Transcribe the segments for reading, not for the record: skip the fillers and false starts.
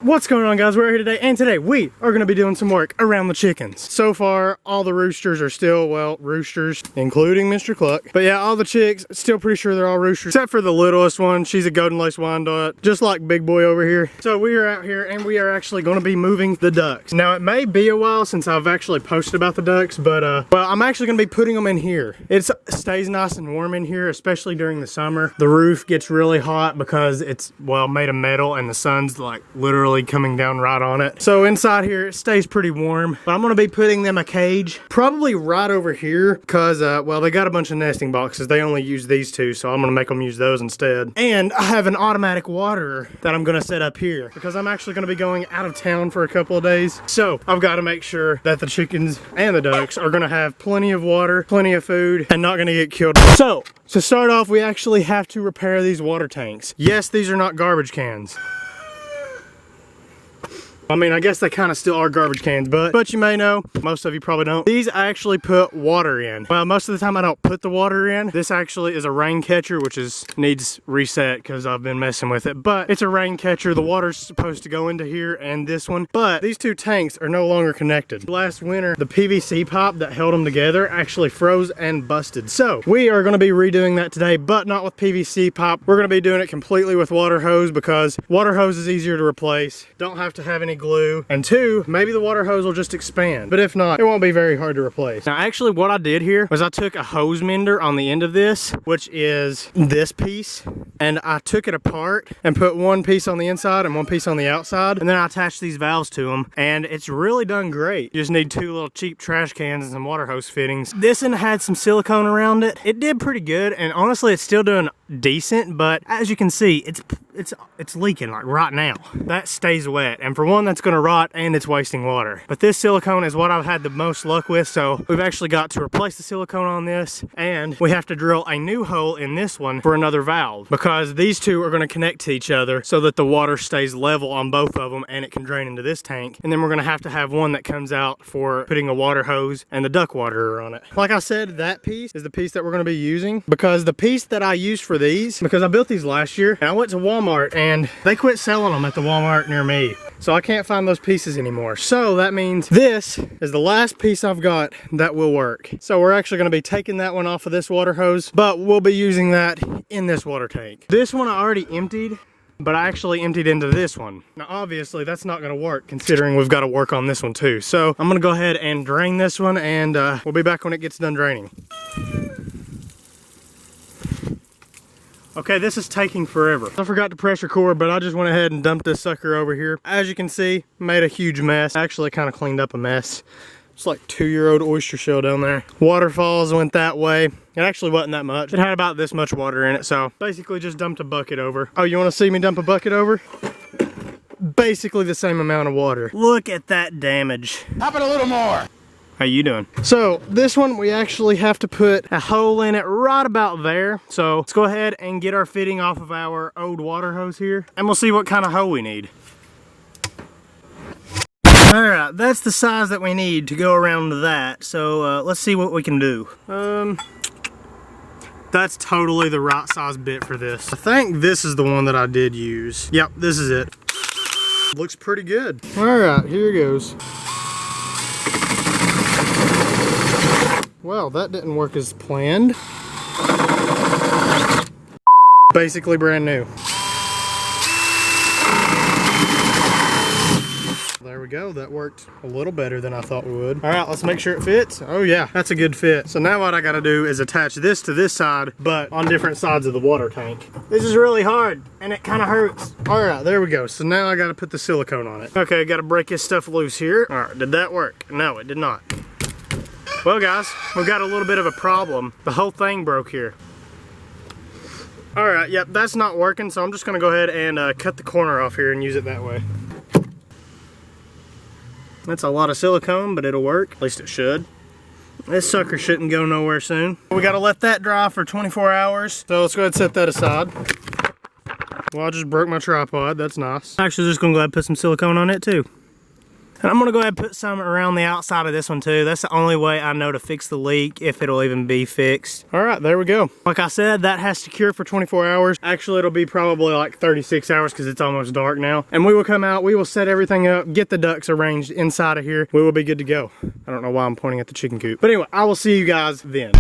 What's going on, guys? We're here today, and today we are going to be doing some work around the chickens. So far, all the roosters are still, well, roosters, including Mr. Cluck. But yeah, all the chicks, still pretty sure they're all roosters, except for the littlest one. She's a golden lace Wyandotte, just like Big Boy over here. So we are out here, and we are actually going to be moving the ducks. Now, it may be a while since I've actually posted about the ducks, but well, I'm actually going to be putting them in here. It stays nice and warm in here, especially during the summer. The roof gets really hot because it's, well, made of metal, and the sun's like literally coming down right on it. So inside here it stays pretty warm. But I'm going to be putting them a cage probably right over here because well, they got a bunch of nesting boxes. They only use these two, so I'm going to make them use those instead. And I have an automatic waterer that I'm going to set up here because I'm actually going to be going out of town for a couple of days. So I've got to make sure that the chickens and the ducks are going to have plenty of water, plenty of food, and not going to get killed. So to start off, we actually have to repair these water tanks. Yes, these are not garbage cans. I mean, I guess they kind of still are garbage cans, but you may know, most of you probably don't. These I actually put water in. Well, most of the time I don't put the water in. This actually is a rain catcher, which needs reset because I've been messing with it. But it's a rain catcher. The water's supposed to go into here and this one. But these two tanks are no longer connected. Last winter, the PVC pipe that held them together actually froze and busted. So we are going to be redoing that today, but not with PVC pipe. We're going to be doing it completely with water hose because water hose is easier to replace. Don't have to have any glue, and two, maybe the water hose will just expand, but if not, it won't be very hard to replace. Now actually what I did here was I took a hose mender on the end of this, which is this piece, and I took it apart and put one piece on the inside and one piece on the outside, and then I attached these valves to them, and it's really done great. You just need two little cheap trash cans and some water hose fittings. This one had some silicone around it. It did pretty good, and honestly it's still doing decent, but as you can see, it's leaking like right now. That stays wet, and for one, that's gonna rot and it's wasting water. But this silicone is what I've had the most luck with, so we've actually got to replace the silicone on this, and we have to drill a new hole in this one for another valve because these two are gonna connect to each other so that the water stays level on both of them and it can drain into this tank. And then we're gonna have one that comes out for putting a water hose and the duck waterer on it. Like I said, that piece is the piece that we're gonna be using because the piece that I used for these, because I built these last year and I went to Walmart and they quit selling them at the Walmart near me. So I can't find those pieces anymore. So that means this is the last piece I've got that will work. So we're actually gonna be taking that one off of this water hose, but we'll be using that in this water tank. This one I already emptied, but I actually emptied into this one. Now obviously that's not gonna work considering we've gotta work on this one too. So I'm gonna go ahead and drain this one, and we'll be back when it gets done draining. Okay, this is taking forever. I forgot to pressure cord, but I just went ahead and dumped this sucker over here. As you can see, made a huge mess. Actually kind of cleaned up a mess. It's like 2-year-old oyster shell down there. Waterfalls went that way. It actually wasn't that much. It had about this much water in it, so basically just dumped a bucket over. Oh, you wanna see me dump a bucket over? Basically the same amount of water. Look at that damage. Pop it a little more. How you doing? So this one, we actually have to put a hole in it right about there. So let's go ahead and get our fitting off of our old water hose here, and we'll see what kind of hole we need. All right, that's the size that we need to go around that. So let's see what we can do. That's totally the right size bit for this. I think this is the one that I did use. Yep, this is it. Looks pretty good. All right, here goes. Well, that didn't work as planned. Basically brand new. There we go, that worked a little better than I thought it would. All right, let's make sure it fits. Oh yeah, that's a good fit. So now what I gotta do is attach this to this side, but on different sides of the water tank. This is really hard, and it kind of hurts. All right, there we go. So now I gotta put the silicone on it. Okay, gotta break this stuff loose here. All right, did that work? No, it did not. Well guys, we've got a little bit of a problem. The whole thing broke here. Alright, yep, that's not working, so I'm just gonna go ahead and cut the corner off here and use it that way. That's a lot of silicone, but it'll work. At least it should. This sucker shouldn't go nowhere soon. We gotta let that dry for 24 hours. So let's go ahead and set that aside. Well, I just broke my tripod, that's nice. Actually, just gonna go ahead and put some silicone on it too. And I'm gonna go ahead and put some around the outside of this one too. That's the only way I know to fix the leak, if it'll even be fixed. All right, there we go. Like I said, that has to cure for 24 hours. Actually, it'll be probably like 36 hours because it's almost dark now. And we will come out, we will set everything up, get the ducks arranged inside of here. We will be good to go. I don't know why I'm pointing at the chicken coop. But anyway, I will see you guys then.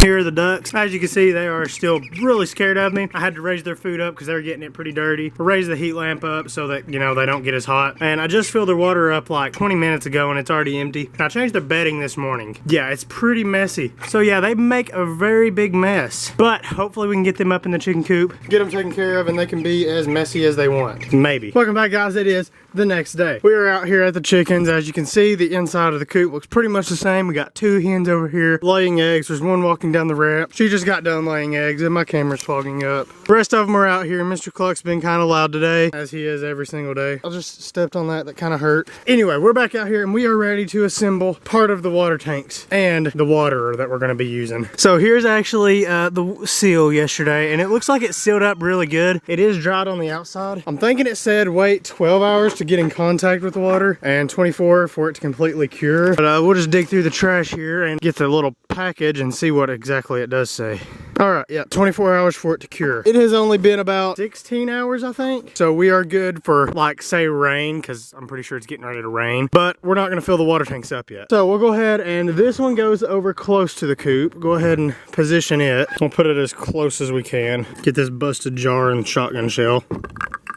Here are the ducks. As you can see, they are still really scared of me. I had to raise their food up because they're getting it pretty dirty. Raise the heat lamp up so that, you know, they don't get as hot. And I just filled their water up like 20 minutes ago and it's already empty. And I changed their bedding this morning. Yeah, it's pretty messy. So yeah, they make a very big mess. But hopefully we can get them up in the chicken coop, get them taken care of, and they can be as messy as they want. Maybe. Welcome back, guys. It is the next day. We are out here at the chickens. As you can see, the inside of the coop looks pretty much the same. We got 2 hens over here laying eggs. There's one walking down the ramp. She just got done laying eggs and my camera's fogging up. The rest of them are out here. Mr. Cluck's been kind of loud today, as he is every single day. I just stepped on that kind of hurt. Anyway, we're back out here and we are ready to assemble part of the water tanks and the waterer that we're going to be using. So here's actually the seal yesterday, and it looks like it's sealed up really good. It is dried on the outside. I'm thinking it said wait 12 hours to get in contact with the water and 24 for it to completely cure. But we'll just dig through the trash here and get the little package and see what exactly it does say. All right, yeah, 24 hours for it to cure. It has only been about 16 hours, I think. So we are good for, like, say rain, because I'm pretty sure it's getting ready to rain. But we're not gonna fill the water tanks up yet. So we'll go ahead, and this one goes over close to the coop. Go ahead and position it. We'll put it as close as we can. Get this busted jar and shotgun shell.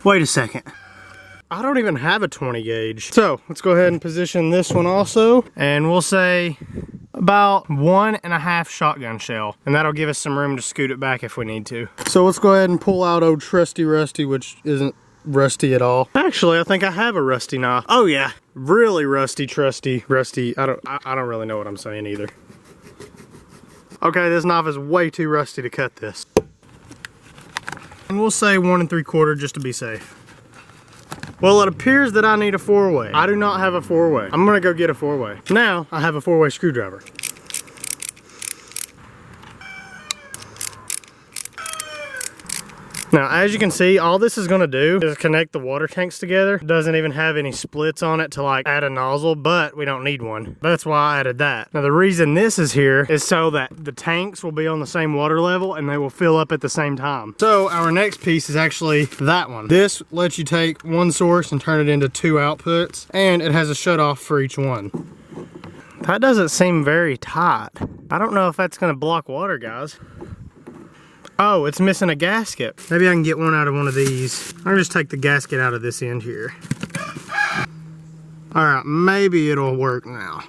Wait a second. I don't even have a 20 gauge. So let's go ahead and position this one also. And we'll say about 1.5 shotgun shell. And that'll give us some room to scoot it back if we need to. So let's go ahead and pull out old trusty Rusty, which isn't rusty at all. Actually, I think I have a rusty knife. Oh yeah, really rusty, trusty, rusty. I don't really know what I'm saying either. Okay, this knife is way too rusty to cut this. And we'll say 1 3/4 just to be safe. Well, it appears that I need a 4-way. I do not have a 4-way. I'm gonna go get a 4-way. Now, I have a 4-way screwdriver. Now, as you can see, all this is gonna do is connect the water tanks together. It doesn't even have any splits on it to like add a nozzle, but we don't need one. That's why I added that. Now, the reason this is here is so that the tanks will be on the same water level and they will fill up at the same time. So our next piece is actually that one. This lets you take one source and turn it into 2 outputs, and it has a shut off for each one. That doesn't seem very tight. I don't know if that's gonna block water, guys. Oh, it's missing a gasket. Maybe I can get one out of one of these. I'll just take the gasket out of this end here. All right, maybe it'll work now.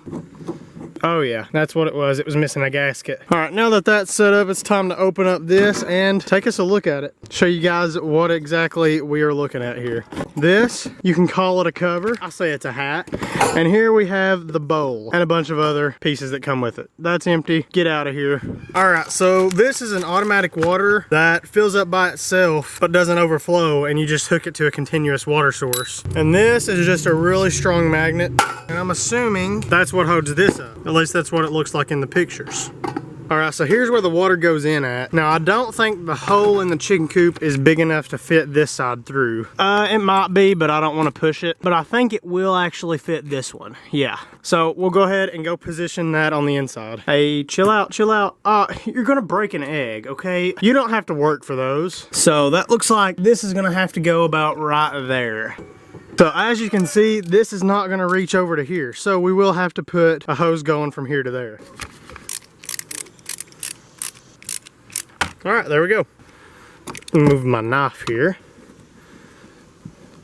Oh yeah, that's what it was. It was missing a gasket. All right, now that that's set up, it's time to open up this and take us a look at it. Show you guys what exactly we are looking at here. This, you can call it a cover. I say it's a hat. And here we have the bowl and a bunch of other pieces that come with it. That's empty. Get out of here. All right, so this is an automatic water that fills up by itself but doesn't overflow, and you just hook it to a continuous water source. And this is just a really strong magnet, and I'm assuming that's what holds this up. At least that's what it looks like in the pictures. All right, so here's where the water goes in at. Now, I don't think the hole in the chicken coop is big enough to fit this side through. It might be, but I don't want to push it. But I think it will actually fit this one. Yeah. So we'll go ahead and go position that on the inside. Hey, chill out, chill out. You're gonna break an egg, okay? You don't have to work for those. So that looks like this is gonna have to go about right there. So as you can see, this is not gonna reach over to here. So we will have to put a hose going from here to there. All right, there we go. Move my knife here.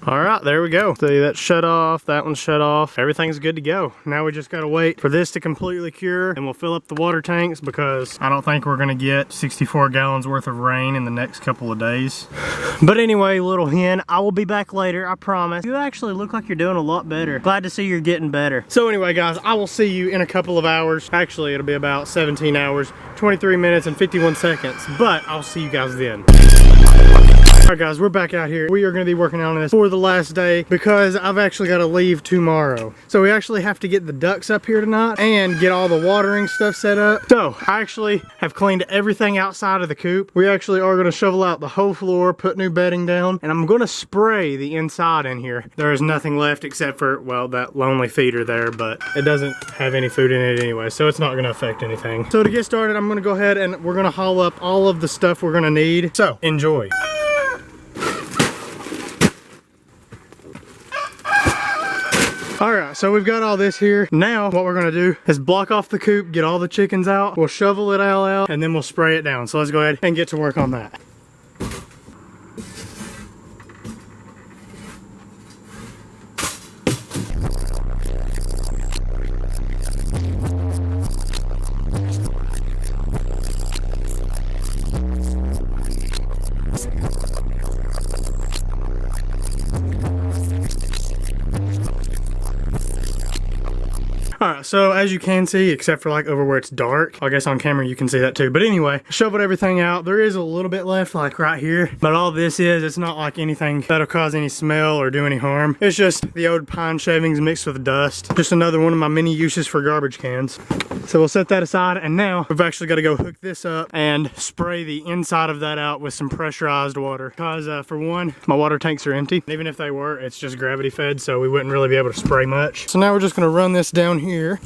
All right, there we go. See, that's shut off, that one's shut off. Everything's good to go. Now we just gotta wait for this to completely cure, and we'll fill up the water tanks because I don't think we're gonna get 64 gallons worth of rain in the next couple of days. But anyway, little hen, I will be back later, I promise. You actually look like you're doing a lot better. Glad to see you're getting better. So anyway, guys, I will see you in a couple of hours. Actually, it'll be about 17 hours, 23 minutes, and 51 seconds. But I'll see you guys then. Alright guys, we're back out here. We are going to be working on this for the last day because I've actually got to leave tomorrow. So we actually have to get the ducks up here tonight and get all the watering stuff set up. So I actually have cleaned everything outside of the coop. We actually are going to shovel out the whole floor, put new bedding down, and I'm going to spray the inside in here. There is nothing left except for, well, that lonely feeder there, but it doesn't have any food in it anyway, so it's not going to affect anything. So to get started, I'm going to go ahead and we're going to haul up all of the stuff we're going to need. So enjoy. Alright, so we've got all this here. Now, what we're gonna do is block off the coop, get all the chickens out, we'll shovel it all out, and then we'll spray it down. So let's go ahead and get to work on that. Alright, so as you can see, except for like over where it's dark, I guess on camera you can see that too, but anyway, shoveled everything out. There is a little bit left like right here, but all this is, it's not like anything that'll cause any smell or do any harm. It's just the old pine shavings mixed with dust. Just another one of my many uses for garbage cans. So we'll set that aside, and now we've actually got to go hook this up and spray the inside of that out with some pressurized water. Because for one, my water tanks are empty. Even if they were, it's just gravity fed, so we wouldn't really be able to spray much. So now we're just gonna run this down here.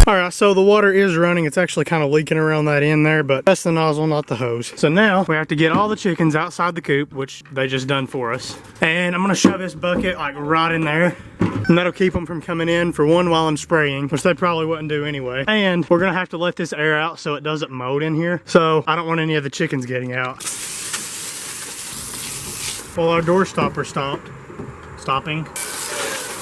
Alright, so the water is running. It's actually kind of leaking around that end there, but that's the nozzle, not the hose. So now we have to get all the chickens outside the coop, which they just done for us. And I'm gonna shove this bucket like right in there. And that'll keep them from coming in, for one, while I'm spraying, which they probably wouldn't do anyway. And we're gonna have to let this air out so it doesn't mold in here. So I don't want any of the chickens getting out. Well, our door stopper stopping.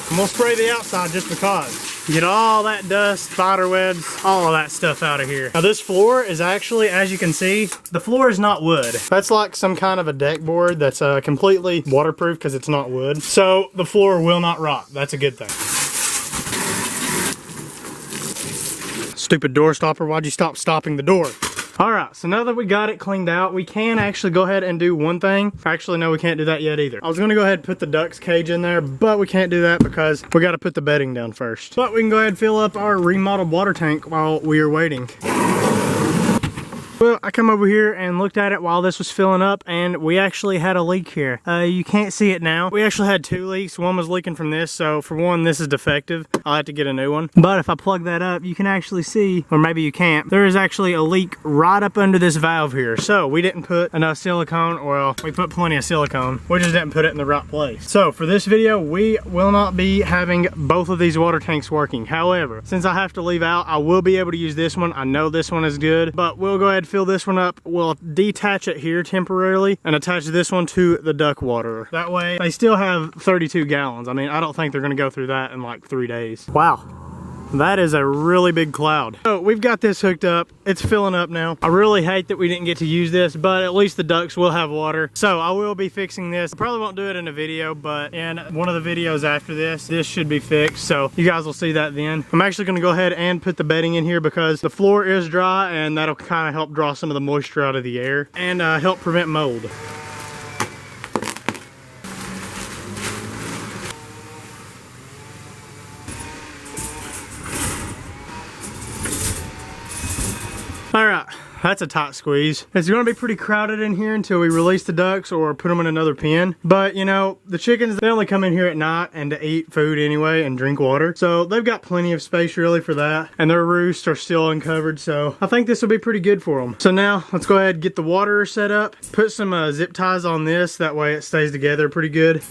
And we'll spray the outside just because. Get all that dust, spider webs, all of that stuff out of here. Now this floor is actually, as you can see, the floor is not wood. That's like some kind of a deck board that's completely waterproof because it's not wood. So the floor will not rot. That's a good thing. Stupid door stopper, why'd you stop stopping the door? Alright, so now that we got it cleaned out, we can actually go ahead and do one thing. Actually, no, we can't do that yet either. I was going to go ahead and put the duck's cage in there, but we can't do that because we got to put the bedding down first. But we can go ahead and fill up our remodeled water tank while we are waiting. Well, I come over here and looked at it while this was filling up, and we actually had a leak here. You can't see it now. We actually had two leaks. One was leaking from this, so for one, this is defective. I'll have to get a new one. But if I plug that up, you can actually see, or maybe you can't, there is actually a leak right up under this valve here. So we didn't put enough silicone. Well, we put plenty of silicone. We just didn't put it in the right place. So for this video, we will not be having both of these water tanks working. However, since I have to leave out, I will be able to use this one. I know this one is good, but we'll go ahead and fill this one up. We'll detach it here temporarily and attach this one to the duck water. That way they still have 32 gallons. I mean, I don't think they're gonna go through that in like 3 days. Wow. That is a really big cloud. So we've got this hooked up. It's filling up now. I really hate that we didn't get to use this, but at least the ducks will have water. So I will be fixing this. I probably won't do it in a video, but in one of the videos after this should be fixed. So you guys will see that then. I'm actually gonna go ahead and put the bedding in here because the floor is dry, and that'll kind of help draw some of the moisture out of the air and help prevent mold. Alright, that's a tight squeeze. It's going to be pretty crowded in here until we release the ducks or put them in another pen. But, you know, the chickens, they only come in here at night and to eat food anyway and drink water. So they've got plenty of space really for that. And their roosts are still uncovered, so I think this will be pretty good for them. So now, let's go ahead and get the water set up. Put some zip ties on this, that way it stays together pretty good.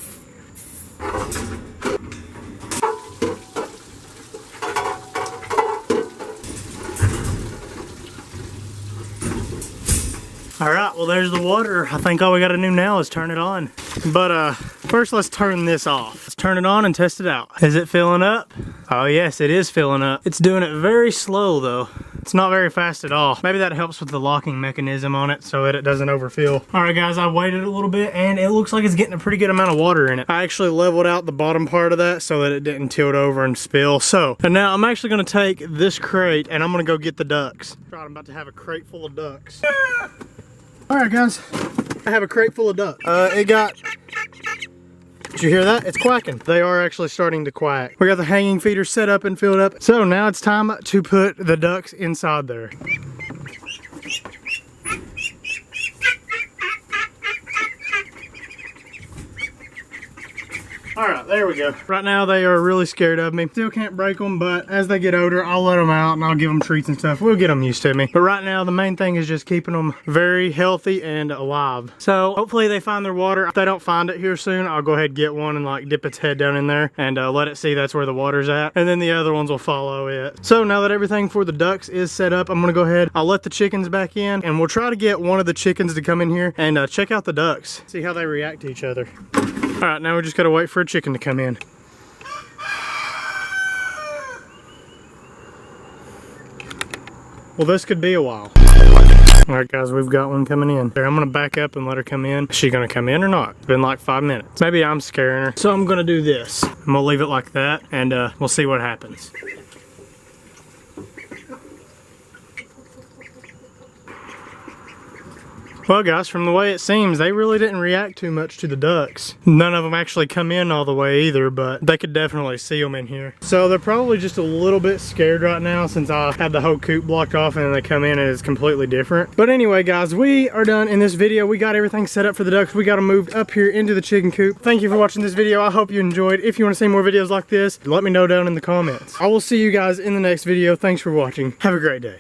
Alright, well there's the water. I think all we gotta do now is turn it on. But first let's turn this off. Let's turn it on and test it out. Is it filling up? Oh yes, it is filling up. It's doing it very slow though. It's not very fast at all. Maybe that helps with the locking mechanism on it so that it doesn't overfill. Alright guys, I waited a little bit and it looks like it's getting a pretty good amount of water in it. I actually leveled out the bottom part of that so that it didn't tilt over and spill. So, and now I'm actually gonna take this crate and I'm gonna go get the ducks. I'm about to have a crate full of ducks. Alright guys, I have a crate full of ducks. Did you hear that? It's quacking. They are actually starting to quack. We got the hanging feeder set up and filled up. So now it's time to put the ducks inside there. All right, there we go. Right now they are really scared of me. Still can't break them, but as they get older, I'll let them out and I'll give them treats and stuff. We'll get them used to me. But right now, the main thing is just keeping them very healthy and alive. So hopefully they find their water. If they don't find it here soon, I'll go ahead and get one and like dip its head down in there and let it see that's where the water's at. And then the other ones will follow it. So now that everything for the ducks is set up, I'm gonna go ahead, I'll let the chickens back in and we'll try to get one of the chickens to come in here and check out the ducks. See how they react to each other. All right, now we just gotta wait for a chicken to come in. Well, this could be a while. All right, guys, we've got one coming in. I'm gonna back up and let her come in. Is she gonna come in or not? It's been like 5 minutes. Maybe I'm scaring her. So I'm gonna do this. I'm gonna leave it like that and we'll see what happens. Well, guys, from the way it seems, they really didn't react too much to the ducks. None of them actually come in all the way either, but they could definitely see them in here. So they're probably just a little bit scared right now since I had the whole coop blocked off and then they come in and it's completely different. But anyway, guys, we are done in this video. We got everything set up for the ducks. We got them moved up here into the chicken coop. Thank you for watching this video. I hope you enjoyed. If you want to see more videos like this, let me know down in the comments. I will see you guys in the next video. Thanks for watching. Have a great day.